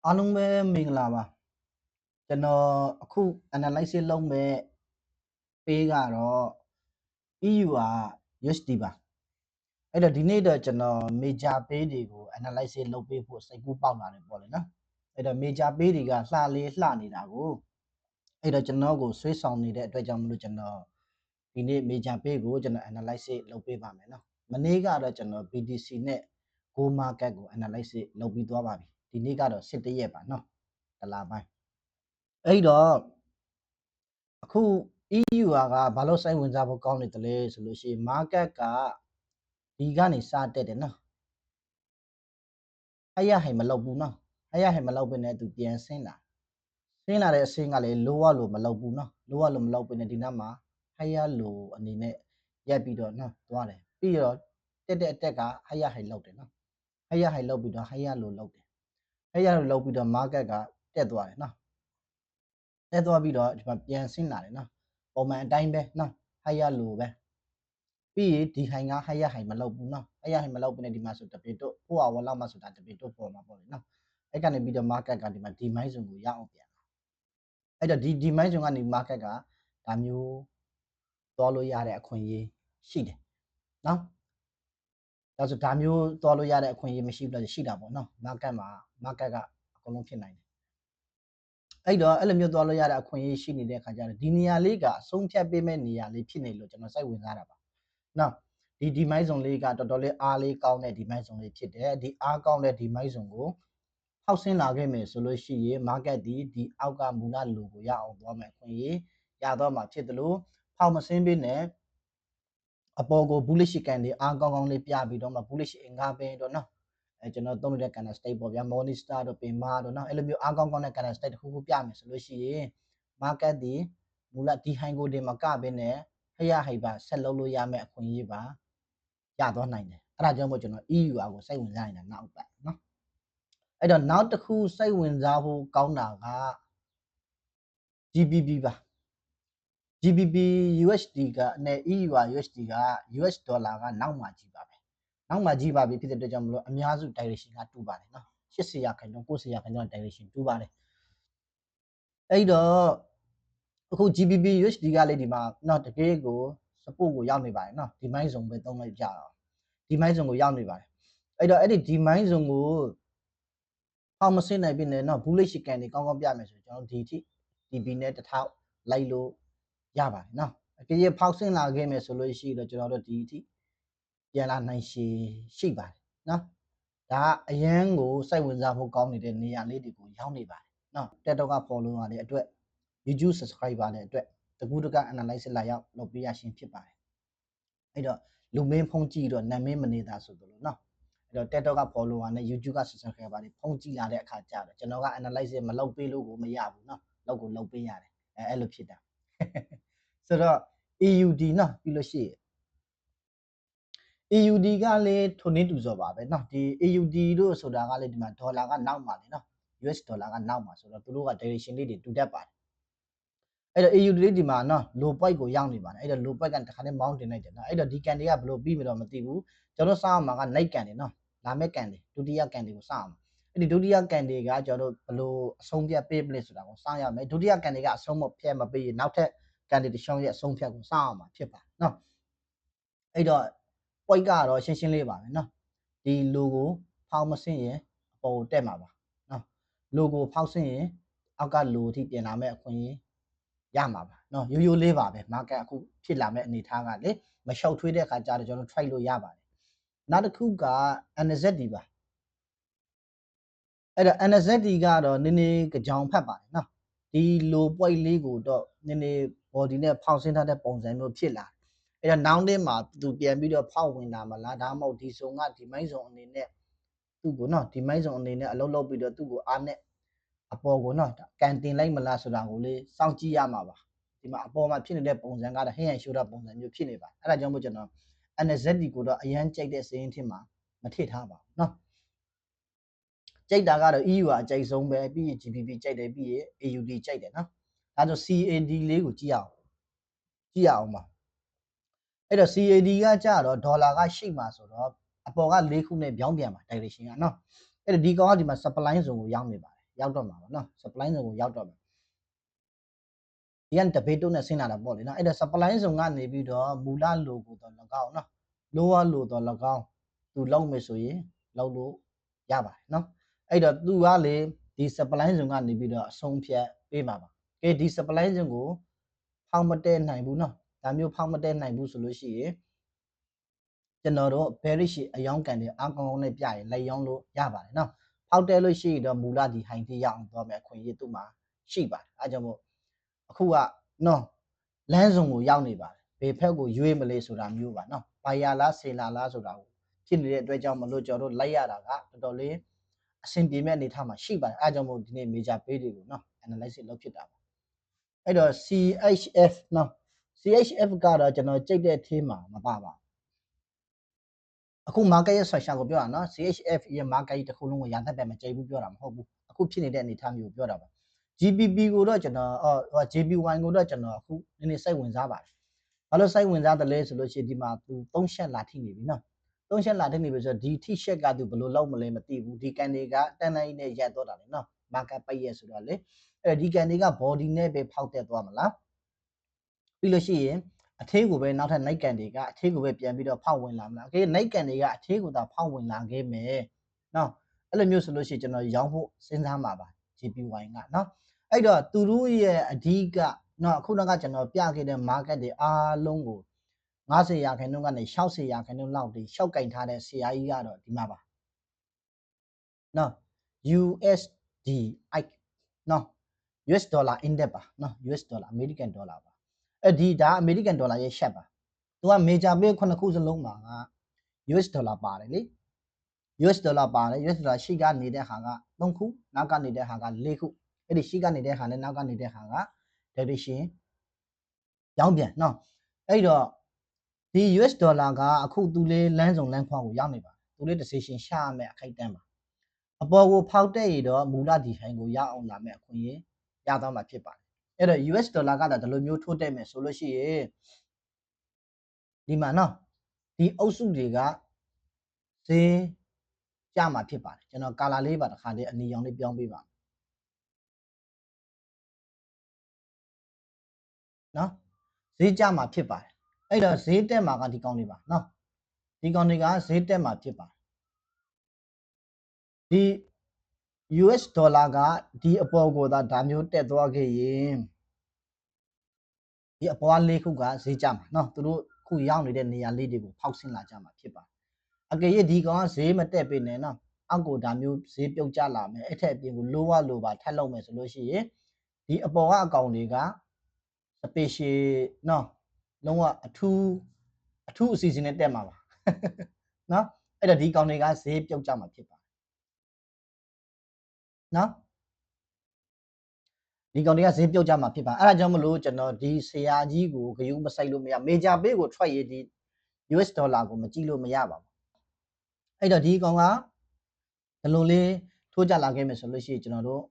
အားလုံးပဲမင်္ဂလာပါကျွန်တော်အခု analysis လုပ်မဲ့ပေးကတော့ EU က USD ပါအဲ့တော့ဒီနေ့တော့ကျွန်တော် major ပေးတွေကို analysis လုပ်ပေးဖို့စိတ်ကူးပေါက်လာတယ်ပေါ့လေနော်အဲ့တော့ major ပေးတွေကလှလေးလှနေတာကိုအဲ့တော့ကျွန်တော်ကိုဆွေးဆောင်နေတဲ့အတွက်ကြောင့်မလို့ကျွန်တော်ဒီနေ့ major ပေးကိုကျွန်တော် analysis လုပ်ပေးပါမယ်နော်မနေ့ကတော့ကျွန်တော် BTC နဲ့ Go Market ကို analysis လုပ်ပြီးသွားပါပြီဒီနေ့ကတော့17ရက်ပါနော်တလားပိုင်းအဲ့တော့အခု EU ကဘာလို့စိုက်ဝင်စားဖို့ကောင်းနေတယ်လဲဆိုလို့ရှိရင် market ကဒီကနေစတက်တယ်နော်အဲ့ရဟိုင်မလောက်ဘူးနော်အဲ့ရဟိုင်မလောက်ဘဲနဲ့သူပြန်ဆင်းလာတဲ့အဆင်းကလည်း lower လို့မလောက်ဘူးနော် lower လို့မလောက်ဘဲနဲ့ဒီနားမှာ higher low အနေနဲ့ရက်ပြီးတော့နော်သွားတယ်ပြီးတော့တက်တဲ့အတက်က higher high လောက်တယ်နော် higher high လောက်ပြီးတော့ higher low လောက်တယ် higher low လောက်ပြီးတော့ market ကတက်သွားတယ်နော်တက်သွားပြီးတော့ဒီမှာပြန်ဆင်းလာတယ်နော်ပုံမှန်အတိုင်းပဲနော် higher low ပဲပြီးရင်ဒီဟိုင်က higher high မလောက်ဘူးနော် higher high မလောက်ဘဲနဲ့ဒီမှာဆိုတပင်တော့4 hour လောက်မှဆိုတာတပင်တော့ပေါ်မှာပေါ့လေနော်အဲ့ကနေပြီးတော့ market ကဒီမှာဒီမိုင်းဇုံကိုရအောင်ပြန်လာအဲ့တော့ဒီမိုင်းဇုံကနေ market ကဒါမျိုးသွားလို့ရတဲ့အခွင့်အရေးရှိတယ်နော်ဒါဆိုဒါမျိုးသွားလို့ရတဲ့အခွင့်အရေးမရှိဘူးလားရှိတာပေါ့နော် market ကအကုန်လုံးဖြစ်နိုင်တယ်အဲ့တော့အဲ့လိုမျိုးသွားလို့ရတဲ့အခွင့်အရေးရှိနေတဲ့အခါကျတော့ဒီနေရာလေးကအဆုံးဖြတ်ပေးမဲ့နေရာလေးဖြစ်နေလို့ကျွန်တော်စိတ်ဝင်စားတာပါနော်ဒီမိုင်းဇုံလေးကတော်တော်လေးအားလေးကောင်းတဲ့ဒီမိုင်းဇုံလေးဖြစ်တယ်ဒီအားကောင်းတဲ့ဒီမိုင်းဇုံကိုဖောက်ဆင်းလာခဲ့မယ်ဆိုလို့ရှိရင် market ဒီအောက်ကမူလလိုကိုရအောင်သွားမယ်အခွင့်အရေးရတော့မှာဖြစ်တယ်လို့ဖောက်မဆင်းပေးနဲ့အပေါ်ကို bullish ကန်တွေအားကောင်းကောင်းလေးပြပြီးတော့မှ bullish အင်္ဂါပဲတော့နော်ကျွန်တော်သုံးနေတဲ့ candle stick ပေါ့ဗျာ morning star တို့ပင်မတို့နော်အဲ့လိုမျိုးအားကောင်းကောင်းတဲ့ candle stick တစ်ခုခုပြမယ်ဆိုလို့ရှိရင် market ဒီမူလဒီ high ကိုတင်မကဘဲနဲ့ဟရဟိုက်ပါဆက်လုပ်လို့ရမယ့်အခွင့်အရေးပါရသွားနိုင်တယ်အဲ့ဒါကြောင့်မို့ကျွန်တော် EU ကိုစိတ်ဝင်စားနေတာနောက်ပတ်နော်အဲ့တော့နောက်တစ်ခုစိတ်ဝင်စားဖို့ကောင်းတာက GBP ပါ GBP USD ကနဲ့ EU က USD က US ဒေါ်လာကနောက်မှကြီးပါပဲနောက်မှကြီးပါပြီဖြစ်တဲ့အတွက်ကြောင့်မလို့အများစု direction ကတူပါတယ်နော်80ရာခိုင်နှုန်း90ရာခိုင်နှုန်း direction တူပါတယ်အဲ့တော့အခု GBP USD ကလေဒီမှာနော်တကယ်ကို support ကိုရောက်နေပါတယ်နော်ဒီမိုင်းဇုံပဲသုံးလိုက်ကြတော့ဒီမိုင်းဇုံကိုရောက်နေပါတယ်အဲ့တော့အဲ့ဒီမိုင်းဇုံကိုဖောက်မဆင်းနိုင်ပြီနဲ့နော် bullish ကန်တွေကောင်းကောင်းပြမယ်ဆိုကျွန်တော်ဒီအထိ DB နဲ့တစ်ထောက်လိုက်လို့ရပါတယ်နော်အကြည့်ဖောက်ဆင်းလာခဲ့မယ်ဆိုလို့ရှိရင်တော့ကျွန်တော်တို့ဒီအထိပြန်လာနိုင်ရှိပါတယ်နော်ဒါအရန်ကိုစိတ်ဝင်စားဖို့ကောင်းနေတဲ့နေရာလေးတွေကိုရောက်နေပါတယ်နော်တက်တော့က follow ရတဲ့အတွက် YouTube subscriber တဲ့အတွက်တကူးတက analysis လာရောက်လုပ်ပေးရရှင်ဖြစ်ပါတယ်အဲ့တော့လူမင်းဖုံးကြည့်တော့နာမည်မနေတာဆိုသလိုနော်အဲ့တော့ TikTok က follower နဲ့ YouTube က subscriber တွေဖုံးကြည့်လာတဲ့အခါကျတော့ကျွန်တော်က analysis မလုပ်ပေးလို့ကိုမရဘူးเนาะလုပ်ကိုလုပ်ပေးရတယ်အဲ့လိုဖြစ်တာဆိုတော့ EUD เนาะပြီးလို့ရှိရင် EUD ကလည်းထိုနည်းတူစောပါပဲเนาะဒီ EUD တို့ဆိုတာကလည်းဒီမှာဒေါ်လာကနောက်မှာလေเนาะ US ဒေါ်လာကနောက်မှာဆိုတော့သူတို့က direction လေးတွေတူတတ်ပါတယ်အဲ့တော့ AU လေးဒီမှာနော် low point ကိုရောက်နေပါတယ်အဲ့တော့ low point ကတခါတည်း mount တင်လိုက်တယ်နော်အဲ့တော့ဒီကန်တွေကဘယ်လိုပြီးမလို့မသိဘူးကျွန်တော်စအောင်မှာက night ကန်တွေနော်လာမဲ့ကန်တွေဒုတိယကန်တွေကိုစအောင်အဲ့ဒီဒုတိယကန်တွေကကျွန်တော်တို့ဘယ်လိုအဆုံးဖြတ်ပေးမလဲဆိုတာကိုစရမယ်ဒုတိယကန်တွေကအဆုံးမဖြတ်မပေးရင်နောက်ထပ်ကန်တွေတစ်ချောင်းရဲ့အဆုံးဖြတ်ကိုစအောင်မှာဖြစ်ပါနော်အဲ့တော့ point ကတော့ရှင်းရှင်းလေးပါပဲနော်ဒီ logo ဖောက်မဆင်းရင်အပေါ်ကိုတက်မှာပါနော် logo ဖောက်ဆင်းရင်အောက်က low အထိပြင်လာမဲ့အခွင့်အရေးရမှာပါเนาะရိုးရိုးလေးပါပဲ market အခုဖြစ်လာမဲ့အနေထားကလေမလျှောက်ထွေးတဲ့အခါကျတော့ကျွန်တော် try လို့ရပါတယ်နောက်တစ်ခုက NZD ပါအဲ့တော့ NZD ကတော့နည်းနည်းကြောင်ဖတ်ပါတယ်เนาะဒီ low point လေးကိုတော့နည်းနည်း body နဲ့ဖောက်ဆင်းထားတဲ့ပုံစံမျိုးဖြစ်လာအဲ့တော့ now တင်းမှာသူပြန်ပြီးတော့ဖောက်ဝင်လာမလားဒါမှမဟုတ်ဒီစုံကဒီမိုင်းစုံအနေနဲ့သူ့ကိုเนาะဒီမိုင်းစုံအနေနဲ့အလုပ်လုပ်ပြီးတော့သူ့ကိုအားနဲ့အပေါ်ကိုเนาะကန်တင်လိုက်မလားဆိုတာကိုလေစောင့်ကြည့်ရမှာပါဒီမှာအပေါ်မှာဖြစ်နေတဲ့ပုံစံကတော့ဟင်းရန်ရှိုးတဲ့ပုံစံမျိုးဖြစ်နေပါအဲ့ဒါကြောင့်မို့ကျွန်တော် NZD ကိုတော့အရန်ကြိုက်တဲ့စရင်းထင်မှာမထည့်ထားပါဘူးเนาะကြိုက်တာကတော့ EU ကအကြိုက်ဆုံးပဲပြီးရင် GBP ကြိုက်တယ်ပြီးရင် AUD ကြိုက်တယ်เนาะဒါဆို CAD လေးကိုကြည့်အောင်ပါအဲ့တော့ CAD ကကြတော့ဒေါ်လာကရှိမှာဆိုတော့အပေါ်က၄ခုနဲ့ပြောင်းပြန်ပါ direction ကเนาะအဲ့တော့ဒီကောင်ကဒီမှာ supply zone ကိုရောက်နေပါတယ် ရောက်တော့မှာပါနော် supply zone ကိုရောက်တော့မှာဒီကတဘေးတုံးနဲ့ဆင်းလာတာပေါ့လေနော်အဲ့ဒါ supply zone ကနေပြီးတော့မူလလိုကိုတော့၎င်းနော် lower လိုတော့၎င်းသူလောက်မယ်ဆိုရင်လောက်လို့ရပါတယ်နော်အဲ့တော့သူကလေဒီ supply zone ကနေပြီးတော့အဆုံးဖြတ်ပေးမှာပါကဲဒီ supply zone ကိုဖောက်မတဲနိုင်ဘူးနော်ဒါမျိုးဖောက်မတဲနိုင်ဘူးဆိုလို့ရှိရင်ကျွန်တော်တို့ bearish အယောင်းကန်တွေအကောင်းနဲ့ပြရင်လက်ရောင်းလို့ရပါတယ်နော်ဖောက်တဲလို့ရှိရင်တော့မူလဒီ high တိရအောင်သွားမယ်အခွင့်အရေးသူ့မှာရှိပါတယ်အဲကြောင့်မို့အခုကနော်လမ်းစုံကိုရောက်နေပါတယ်ဘယ်ဖက်ကိုရွေးမလဲဆိုတာမျိုးပါနော်ဘာယာလားဆေလာလားဆိုတာကိုဖြစ်နေတဲ့အတွက်ကြောင့်မလို့ကျွန်တော်တို့လိုက်ရတာကတော်တော်လေးအဆင်ပြေမဲ့အနေထားမှာရှိပါတယ်အဲကြောင့်မို့ဒီနေ့ major pay တွေကိုနော် analysis လုပ်ဖြစ်တာပါအဲ့တော့ CHF နော် CHF ကတော့ကျွန်တော်ကြိတ်တဲ့ theme မှာမပါပါအခု market ရဲ့ structure ကိုပြောတာနော် CHF ရဲ့ market တစ်ခုလုံးကိုရာသက်ပဲမကြိတ်ဘူးပြောတာမဟုတ်ဘူးအခုဖြစ်နေတဲ့အနေအထားမျိုးကိုပြောတာပါ GBP ကိုတော့ကျွန်တော်JPY ကိုတော့ကျွန်တော်အခုနည်းနည်းစိတ်ဝင်စားပါတယ်ဘာလို့စိတ်ဝင်စားတယ်လဲဆိုလို့ရှိရင်ဒီမှာသူ3ချက်လာထိနေပြီနော်3ချက်လာထိနေပြီဆိုတော့ဒီထိချက်ကသူဘယ်လိုလုပ်မလဲမသိဘူးဒီကန်တွေကတန်တိုင်းနဲ့ရက်တော့တာလေနော် market ပိတ်ရက်ဆိုတော့လေအဲ့ဒီကန်တွေက body နဲ့ပဲဖောက်တက်သွားမလားပြီးလို့ရှိရင်အသေးကိုပဲနောက်ထပ် night ကန်တွေကအသေးကိုပဲပြန်ပြီးတော့ဖောက်ဝင်လာမလား okay night ကန်တွေကအသေးကိုသာဖောက်ဝင်လာခဲ့မယ်နော်အဲ့လိုမျိုးဆိုလို့ရှိရင်ကျွန်တော်ရောင်းဖို့စဉ်းစားမှာပါ JPY ကနော်အဲ့တော့သူတို့ရဲ့အဓိကနော်အခုတော့ကကျွန်တော်ပြခဲ့တဲ့ market တွေအားလုံးကို50%ကနေ60%လောက်ဒီရှောက်ကင်ထားတဲ့ဆရာကြီးကတော့ဒီမှာပါနော် USDI နော် US dollar index ပါနော် US dollar American dollar ပါအဲ့ဒီဒါ American dollar ရဲ့ share ပါသူက major pay 9ခုစလုံးမှာက US dollar ပါတယ်လေ US dollar ပါတယ် US dollar ရှိကနေတဲ့ဟာက3ခုနောက်ကနေနေတဲ့ဟာက4ခုအဲ့ဒီရှိကနေတဲ့ဟာနဲ့နောက်ကနေနေတဲ့ဟာက direction ရောင်းပြန်နော်အဲ့တော့ဒီ US dollar ကအခုသူလေးလမ်းဆောင်လမ်းခွာကိုရောက်နေပါသူလေး decision ရှာရမယ်အခိုက်တန်းပါအပေါ်ကိုဖောက်တဲ့ရတော့မူလဒီဟိုင်းကိုရအောင်လာမယ်အခွင့်အရေးရသွားမှာဖြစ်ပါတယ်အဲ့တော့ US dollar ကဒီလိုမျိုးထိုးတက်မယ်ဆိုလို့ရှိရင်ဒီမှာနော်ဒီအုပ်စုတွေကဈေးကြမှာဖြစ်ပါတယ်ကျွန်တော်ကာလာလေးပါတစ်ခါလေးအနီရောင်လေးပြောင်းပေးပါနော်ဈေးကြမှာဖြစ်ပါတယ်အဲ့တော့ဈေးတက်မှာကဒီကောင်တွေပါနော်ဒီကောင်တွေကဈေးတက်မှာဖြစ်ပါတယ်ဒီ US ဒေါ်လာကဒီအပေါ်ကိုဒါမျိုးတက်သွားခဲ့ရင်ဒီအပေါ်၄ခုကဈေးကြမှာနော်သူတို့ခုရောက်နေတဲ့နေရာလေးတွေကိုဖောက်ဆင်းလာကြမှာဖြစ်ပါတယ်အကယ်၍ဒီကောင်ကဈေးမတက်ပေနဲ့နော်အောက်ကိုဒါမျိုးဈေးပြုတ်ကျလာမယ်အဲ့ထက်အပြင်ကိုလိုဝလိုပါထပ်လုပ်မယ်ဆိုလို့ရှိရင်ဒီအပေါ်ကအကောင်တွေက special နော်လုံးဝအထူးအစီအစဉ်နဲ့တက်မှာပါနော်အဲ့တော့ဒီကောင်တွေကဈေးပြုတ်ကျမှာဖြစ်ပါတယ်နော်ဒီကောင်တွေကဈေးပြုတ်ကြမှာဖြစ်ပါအဲ့ဒါကြောင့်မလို့ကျွန်တော်ဒီဆရာကြီးကိုဂယုမဆိုင်လို့မရ major pay ကိုထွက်ရည်ဒီ US ဒေါ်လာကိုမကြည့်လို့မရပါဘူးအဲ့တော့ဒီကောင်ကဒီလိုလေးထိုးကြလာခဲ့မယ်ဆိုလို့ရှိရင်ကျွန်တော်တို့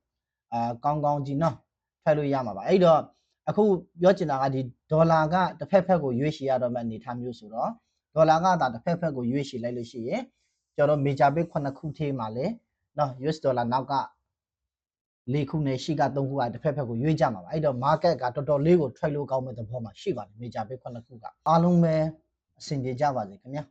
ကောင်းကောင်းကြီးနော်ထွက်လို့ရမှာပါအဲ့တော့အခုပြောချင်တာကဒီဒေါ်လာကတစ်ဖက်ဖက်ကိုရွေးချယ်ရတော့မှအနေထားမျိုးဆိုတော့ဒေါ်လာကဒါတစ်ဖက်ဖက်ကိုရွေးချယ်လိုက်လို့ရှိရင်ကျွန်တော် major pay 9ခုထဲမှာလေနော် US ဒေါ်လာနောက်က၄ခုနဲ့ရှိက3ခုကတစ်ဖက်ဖက်ကိုရွေးကြမှာပါအဲ့တော့ market ကတော်တော်လေးကို trade လို့ကောင်းမဲ့သဘောမှာရှိပါတယ် major pay 9ခုကအားလုံးပဲအဆင်ပြေကြပါစေခင်ဗျာ